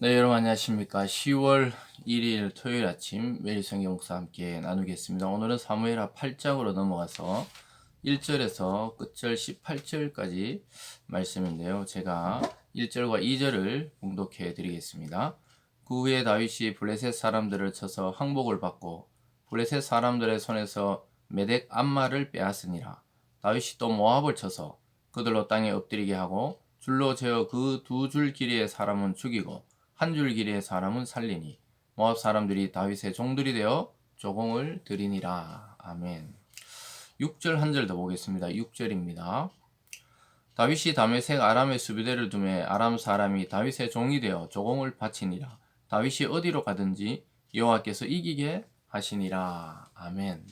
네, 여러분 안녕하십니까. 10월 1일 토요일 아침 매일 성경 목사 함께 나누겠습니다. 오늘은 사무엘하 8장으로 넘어가서 1절에서 끝절 18절까지 말씀인데요. 제가 1절과 2절을 봉독해 드리겠습니다. 그 후에 다윗이 블레셋 사람들을 쳐서 항복을 받고 블레셋 사람들의 손에서 메덱 암마를 빼앗으니라. 다윗이 또 모압을 쳐서 그들로 땅에 엎드리게 하고 줄로 재어 그 두 줄 길이의 사람은 죽이고 한 줄 길이의 사람은 살리니 모압 사람들이 다윗의 종들이 되어 조공을 드리니라. 아멘. 6절 한 절 더 보겠습니다. 6절입니다. 다윗이 다메섹 아람의 수비대를 두매 아람 사람이 다윗의 종이 되어 조공을 바치니라. 다윗이 어디로 가든지 여호와께서 이기게 하시니라. 아멘.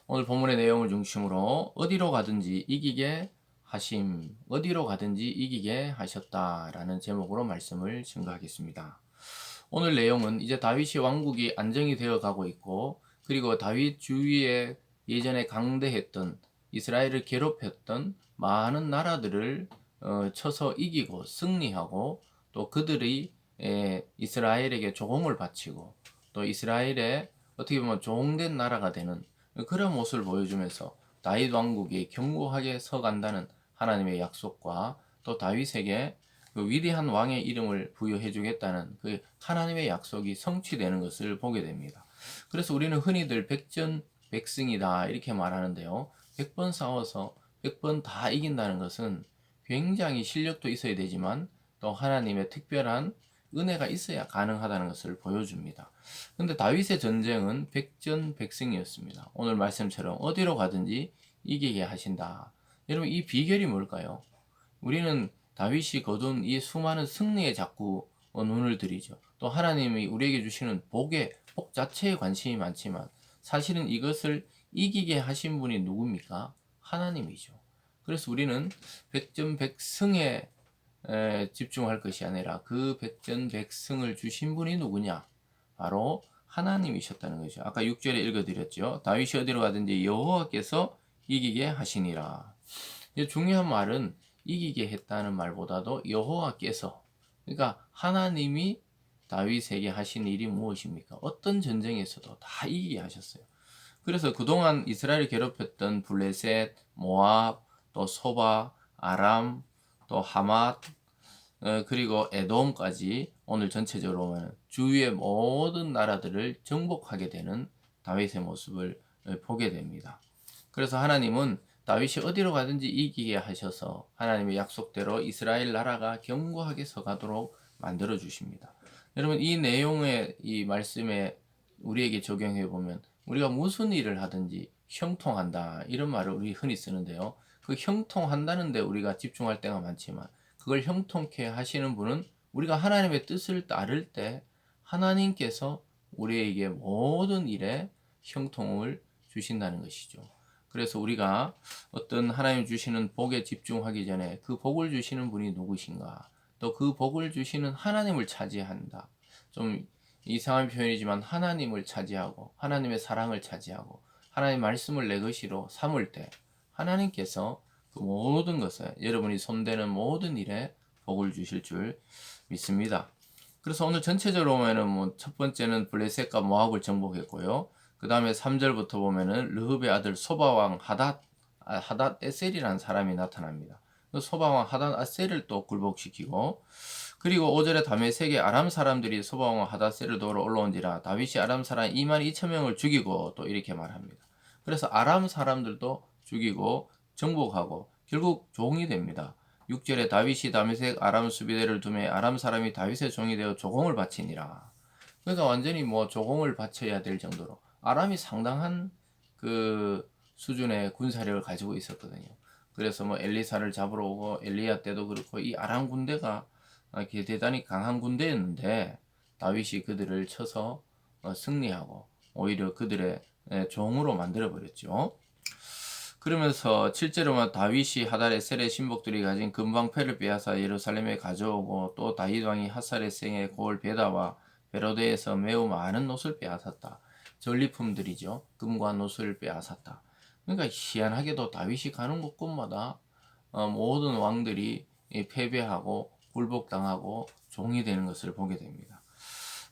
오늘 본문의 내용을 중심으로 어디로 가든지 이기게 하심, 어디로 가든지 이기게 하셨다라는 제목으로 말씀을 증거하겠습니다. 오늘 내용은 이제 다윗이 왕국이 안정이 되어 가고 있고, 그리고 다윗 주위에 예전에 강대했던 이스라엘을 괴롭혔던 많은 나라들을 쳐서 이기고 승리하고, 또 그들이 이스라엘에게 조공을 바치고 또 이스라엘의 어떻게 보면 종된 나라가 되는 그런 모습을 보여주면서 다윗 왕국이 견고하게 서간다는 하나님의 약속과 또 다윗에게 그 위대한 왕의 이름을 부여해 주겠다는 그 하나님의 약속이 성취되는 것을 보게 됩니다. 그래서 우리는 흔히들 백전백승이다 이렇게 말하는데요. 100번 싸워서 100번 다 이긴다는 것은 굉장히 실력도 있어야 되지만 또 하나님의 특별한 은혜가 있어야 가능하다는 것을 보여줍니다. 근데 다윗의 전쟁은 백전백승이었습니다. 오늘 말씀처럼 어디로 가든지 이기게 하신다. 여러분, 이 비결이 뭘까요? 우리는 다윗이 거둔 이 수많은 승리에 자꾸 눈을 들이죠. 또 하나님이 우리에게 주시는 복 자체에 관심이 많지만 사실은 이것을 이기게 하신 분이 누굽니까? 하나님이죠. 그래서 우리는 백전백승에 집중할 것이 아니라 그 백전백승을 주신 분이 누구냐? 바로 하나님이셨다는 거죠. 아까 6절에 읽어드렸죠. 다윗이 어디로 가든지 여호와께서 이기게 하시니라. 중요한 말은 이기게 했다는 말보다도 여호와께서, 그러니까 하나님이 다윗에게 하신 일이 무엇입니까? 어떤 전쟁에서도 다 이기게 하셨어요. 그래서 그동안 이스라엘을 괴롭혔던 블레셋, 모압, 또 소바, 아람, 또 하맛, 그리고 에돔까지 오늘 전체적으로 보면 주위의 모든 나라들을 정복하게 되는 다윗의 모습을 보게 됩니다. 그래서 하나님은 다윗이 어디로 가든지 이기게 하셔서 하나님의 약속대로 이스라엘 나라가 견고하게 서가도록 만들어 주십니다. 여러분, 이 내용의 이 말씀에 우리에게 적용해 보면 우리가 무슨 일을 하든지 형통한다 이런 말을 우리 흔히 쓰는데요. 그 형통한다는 데 우리가 집중할 때가 많지만 그걸 형통케 하시는 분은 우리가 하나님의 뜻을 따를 때 하나님께서 우리에게 모든 일에 형통을 주신다는 것이죠. 그래서 우리가 어떤 하나님 주시는 복에 집중하기 전에 그 복을 주시는 분이 누구신가, 또 그 복을 주시는 하나님을 차지한다. 좀 이상한 표현이지만 하나님을 차지하고 하나님의 사랑을 차지하고 하나님의 말씀을 내 것이로 삼을 때 하나님께서 그 모든 것에, 여러분이 손대는 모든 일에 복을 주실 줄 믿습니다. 그래서 오늘 전체적으로 보면은 첫 번째는 블레셋과 모압을 정복했고요. 그 다음에 3절부터 보면은 르흡의 아들 소바왕 하닷 에셀이라는 사람이 나타납니다. 그 소바왕 하닷 에셀을 또 굴복시키고, 그리고 5절에 다메섹의 아람 사람들이 소바왕 하닷셀을 도우러 올라온지라 다윗이 아람 사람 2만 2천 명을 죽이고, 또 이렇게 말합니다. 그래서 아람 사람들도 죽이고 정복하고 결국 종이 됩니다. 6절에 다윗이 다메섹 아람 수비대를 두매 아람 사람이 다윗의 종이 되어 조공을 바치니라. 그러니까 완전히 조공을 바쳐야 될 정도로 아람이 상당한 그 수준의 군사력을 가지고 있었거든요. 그래서 엘리사를 잡으러 오고 엘리야 때도 그렇고 이 아람 군대가 이렇게 대단히 강한 군대였는데 다윗이 그들을 쳐서 승리하고 오히려 그들의 종으로 만들어 버렸죠. 그러면서 7절에만 다윗이 하달에셀의 신복들이 가진 금방패를 빼앗아 예루살렘에 가져오고, 또 다윗 왕이 핫사레생의 고을 베다와 베로데에서 매우 많은 옷을 빼앗았다. 전리품들이죠. 금과 옷을 빼앗았다. 그러니까 희한하게도 다윗이 가는 곳곳마다 모든 왕들이 패배하고 굴복당하고 종이 되는 것을 보게 됩니다.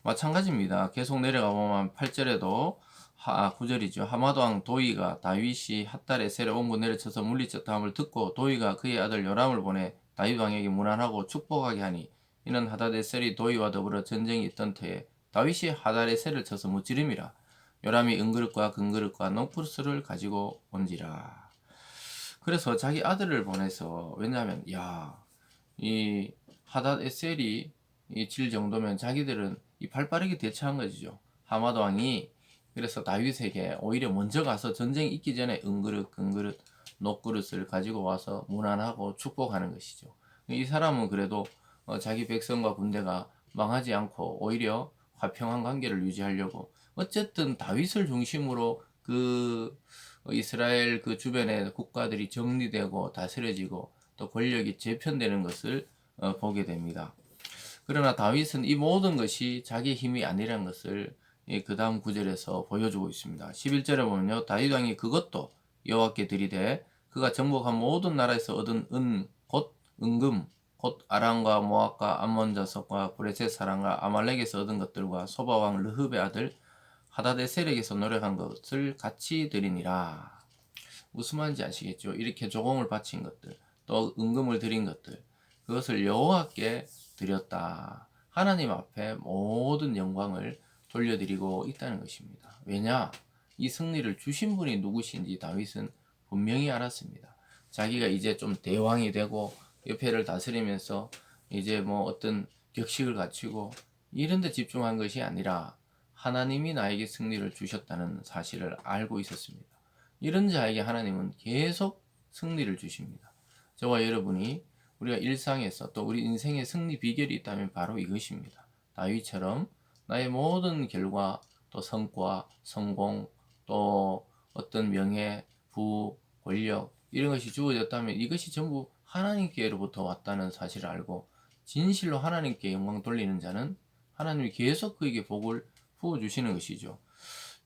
마찬가지입니다. 계속 내려가 보면 8절에도 9절이죠. 하마도왕 도이가 다윗이 핫달 에셀에 온 곳 내려쳐서 물리쳤다 함을 듣고 도이가 그의 아들 요람을 보내 다윗 왕에게 문안하고 축복하게 하니 이는 하다데셀이 도이와 더불어 전쟁이 있던 터에 다윗이 하다데셀을 쳐서 무찌름이라. 요람이 은그릇과 금그릇과 녹부스를 가지고 온지라. 그래서 자기 아들을 보내서, 왜냐하면 이 하닷에셀이 질 정도면 자기들은 이 발빠르게 대처한 것이죠. 하마드 왕이 그래서 다윗에게 오히려 먼저 가서 전쟁이 있기 전에 은그릇, 금그릇, 녹그릇을 가지고 와서 문안하고 축복하는 것이죠. 이 사람은 그래도 자기 백성과 군대가 망하지 않고 오히려 화평한 관계를 유지하려고 어쨌든 다윗을 중심으로 그 이스라엘 그 주변의 국가들이 정리되고 다스려지고 또 권력이 재편되는 것을 보게 됩니다. 그러나 다윗은 이 모든 것이 자기 힘이 아니라는 것을 그 다음 구절에서 보여주고 있습니다. 11절에 보면요, 다윗 왕이 그것도 여호와께 드리되 그가 정복한 모든 나라에서 얻은 은 곧 은금 곧 아람과 모압과 암몬 자손과 브레셋 사람과 아말렉에서 얻은 것들과 소바 왕 르흡의 아들 하다데셀에게서 노력한 것을 같이 드리니라. 무슨 말인지 아시겠죠? 이렇게 조공을 바친 것들, 또 은금을 드린 것들, 그것을 여호와께 드렸다. 하나님 앞에 모든 영광을 돌려드리고 있다는 것입니다. 왜냐? 이 승리를 주신 분이 누구신지 다윗은 분명히 알았습니다. 자기가 이제 좀 대왕이 되고 옆에를 다스리면서 이제 뭐 어떤 격식을 갖추고 이런 데 집중한 것이 아니라 하나님이 나에게 승리를 주셨다는 사실을 알고 있었습니다. 이런 자에게 하나님은 계속 승리를 주십니다. 저와 여러분이 우리가 일상에서 또 우리 인생의 승리 비결이 있다면 바로 이것입니다. 다윗처럼 나의 모든 결과, 또 성과, 성공, 또 어떤 명예, 부, 권력 이런 것이 주어졌다면 이것이 전부 하나님께로부터 왔다는 사실을 알고 진실로 하나님께 영광 돌리는 자는 하나님이 계속 그에게 복을 부어주시는 것이죠.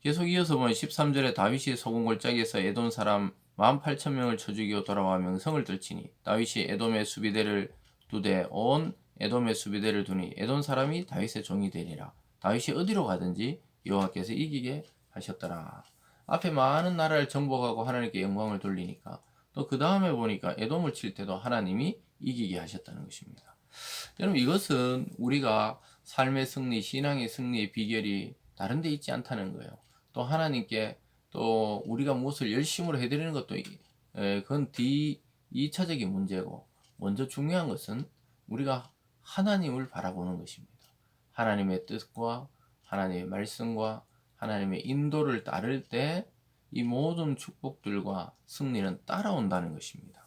계속 이어서 보면 13절에 다윗이 소금 골짜기에서 에돔 사람 18,000명을 쳐 죽이고 돌아와 명성을 떨치니 다윗이 에돔의 수비대를 두되 온 에돔의 수비대를 두니 에돔 사람이 다윗의 종이 되니라. 다윗이 어디로 가든지 여호와께서 이기게 하셨더라. 앞에 많은 나라를 정복하고 하나님께 영광을 돌리니까 또 그 다음에 보니까 에돔을 칠 때도 하나님이 이기게 하셨다는 것입니다. 여러분, 이것은 우리가 삶의 승리, 신앙의 승리의 비결이 다른 데 있지 않다는 거예요. 또 하나님께 또 우리가 무엇을 열심으로 해드리는 것도 그건 2차적인 문제고, 먼저 중요한 것은 우리가 하나님을 바라보는 것입니다. 하나님의 뜻과 하나님의 말씀과 하나님의 인도를 따를 때 이 모든 축복들과 승리는 따라온다는 것입니다.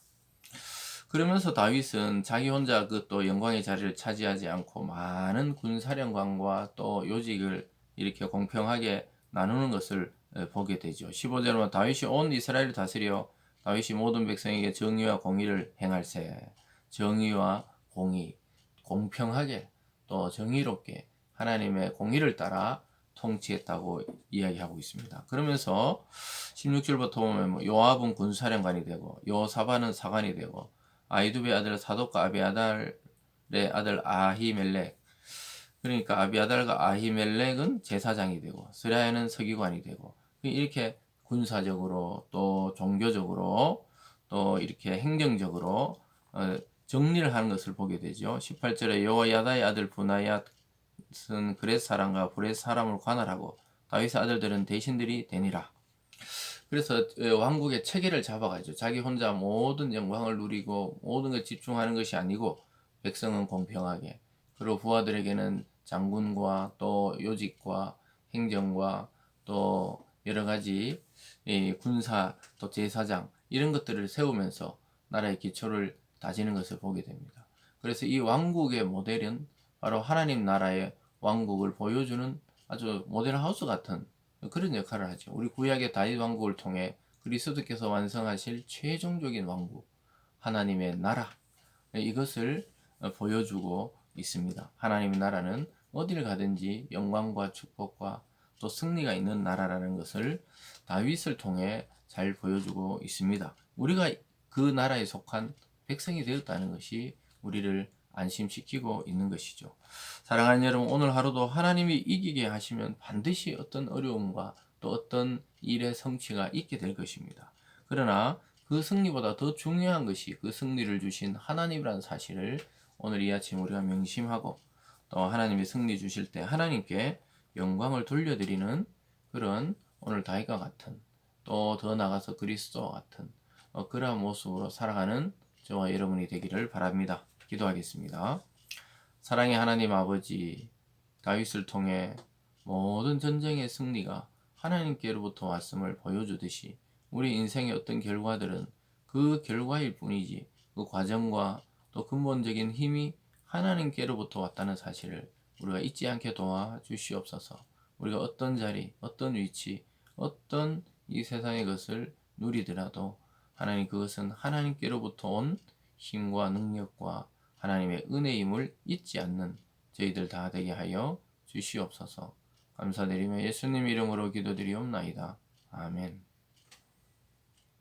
그러면서 다윗은 자기 혼자 그 또 영광의 자리를 차지하지 않고 많은 군사령관과 또 요직을 이렇게 공평하게 나누는 것을 보게 되죠. 15절은 다윗이 온 이스라엘을 다스려 다윗이 모든 백성에게 정의와 공의를 행할세. 정의와 공의, 공평하게 또 정의롭게 하나님의 공의를 따라 통치했다고 이야기하고 있습니다. 그러면서 16절부터 보면 요압은 군사령관이 되고 여호사밧은 사관이 되고 아히두베의 아들 사독과 아비아달의 아들 아히멜렉, 그러니까 아비아달과 아히멜렉은 제사장이 되고 스라야는 서기관이 되고, 이렇게 군사적으로 또 종교적으로 또 이렇게 행정적으로 정리를 하는 것을 보게 되죠. 18절에 여호야다의 아들 브나야는 그렛 사람과 브렛 사람을 관할하고 다윗의 아들들은 대신들이 되니라. 그래서 왕국의 체계를 잡아가죠. 자기 혼자 모든 영광을 누리고 모든 것 집중하는 것이 아니고 백성은 공평하게, 그리고 부하들에게는 장군과 또 요직과 행정과 또 여러 가지 군사 또 제사장 이런 것들을 세우면서 나라의 기초를 다지는 것을 보게 됩니다. 그래서 이 왕국의 모델은 바로 하나님 나라의 왕국을 보여주는 아주 모델 하우스 같은 그런 역할을 하죠. 우리 구약의 다윗 왕국을 통해 그리스도께서 완성하실 최종적인 왕국, 하나님의 나라, 이것을 보여주고 있습니다. 하나님의 나라는 어디를 가든지 영광과 축복과 또 승리가 있는 나라라는 것을 다윗을 통해 잘 보여주고 있습니다. 우리가 그 나라에 속한 백성이 되었다는 것이 우리를 안심시키고 있는 것이죠. 사랑하는 여러분, 오늘 하루도 하나님이 이기게 하시면 반드시 어떤 어려움과 또 어떤 일의 성취가 있게 될 것입니다. 그러나 그 승리보다 더 중요한 것이 그 승리를 주신 하나님이라는 사실을 오늘 이 아침 우리가 명심하고, 또 하나님이 승리 주실 때 하나님께 영광을 돌려드리는 그런 오늘 다윗과 같은, 또 더 나아가서 그리스도와 같은 그러한 모습으로 살아가는 저와 여러분이 되기를 바랍니다. 기도하겠습니다. 사랑의 하나님 아버지, 다윗을 통해 모든 전쟁의 승리가 하나님께로부터 왔음을 보여주듯이 우리 인생의 어떤 결과들은 그 결과일 뿐이지 그 과정과 또 근본적인 힘이 하나님께로부터 왔다는 사실을 우리가 잊지 않게 도와주시옵소서. 우리가 어떤 자리, 어떤 위치, 어떤 이 세상의 것을 누리더라도 하나님, 그것은 하나님께로부터 온 힘과 능력과 하나님의 은혜임을 잊지 않는 저희들 다 되게 하여 주시옵소서. 감사드리며 예수님 이름으로 기도드리옵나이다. 아멘.